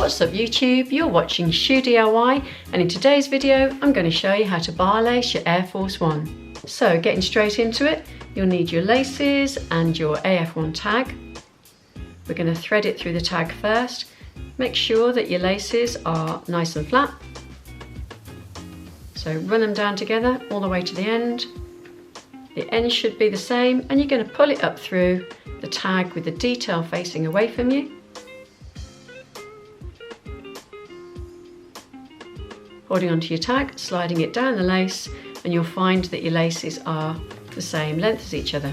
What's up YouTube? You're watching Shoe DIY, and in today's video I'm going to show you how to bar lace your Air Force One. So getting straight into it, you'll need your laces and your AF1 tag. We're going to thread it through the tag first. Make sure that your laces are nice and flat. So run them down together all the way to the end. The end should be the same, and you're going to pull it up through the tag with the detail facing away from you. Holding onto your tag, sliding it down the lace, and you'll find that your laces are the same length as each other.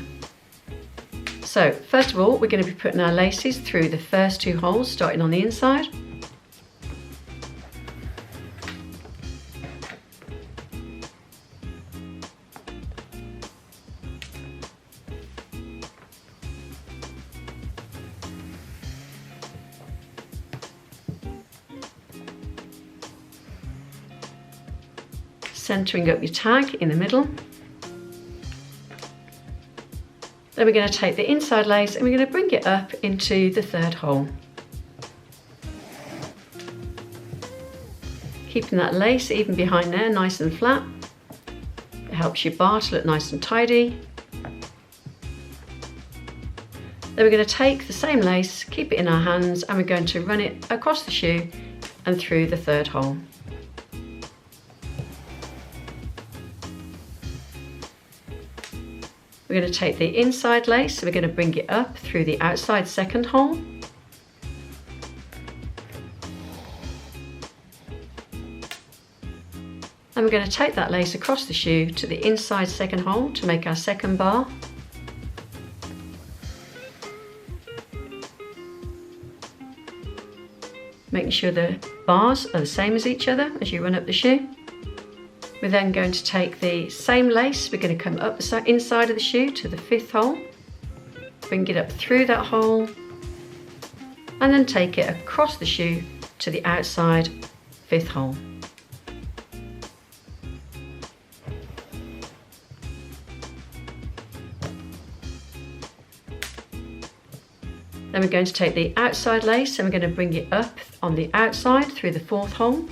So first of all, we're going to be putting our laces through the first two holes, starting on the inside. Centering up your tag in the middle. Then we're going to take the inside lace and we're going to bring it up into the third hole. Keeping that lace even behind there, nice and flat. It helps your bar to look nice and tidy. Then we're going to take the same lace, keep it in our hands, and we're going to run it across the shoe and through the third hole. We're going to take the inside lace, so we're going to bring it up through the outside second hole. And we're going to take that lace across the shoe to the inside second hole to make our second bar. Making sure the bars are the same as each other as you run up the shoe. We're then going to take the same lace, we're going to come up the inside of the shoe to the fifth hole, bring it up through that hole, and then take it across the shoe to the outside fifth hole. Then we're going to take the outside lace and we're going to bring it up on the outside through the fourth hole.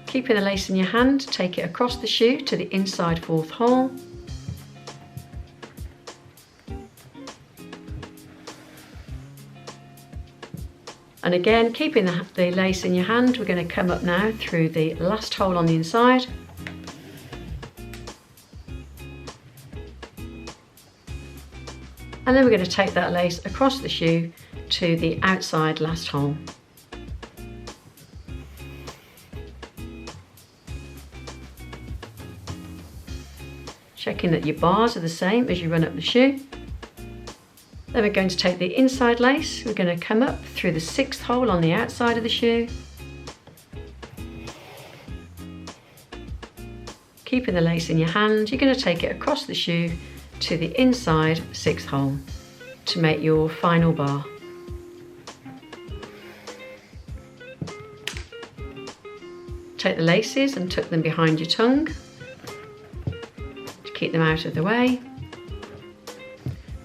Keeping the lace in your hand, take it across the shoe to the inside fourth hole. And again, keeping the lace in your hand, we're going to come up now through the last hole on the inside. And then we're going to take that lace across the shoe to the outside last hole. Checking that your bars are the same as you run up the shoe. Then we're going to take the inside lace, we're going to come up through the sixth hole on the outside of the shoe. Keeping the lace in your hand, you're going to take it across the shoe to the inside sixth hole to make your final bar. Take the laces and tuck them behind your tongue. Keep them out of the way.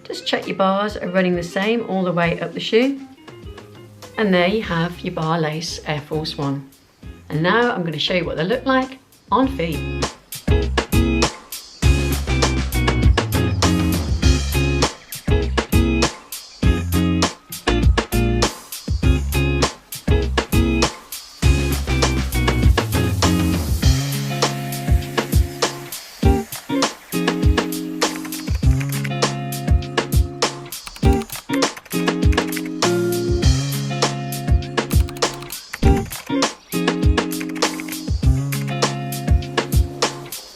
Just check your bars are running the same all the way up the shoe. And there you have your bar lace Air Force One. And now I'm going to show you what they look like on feet.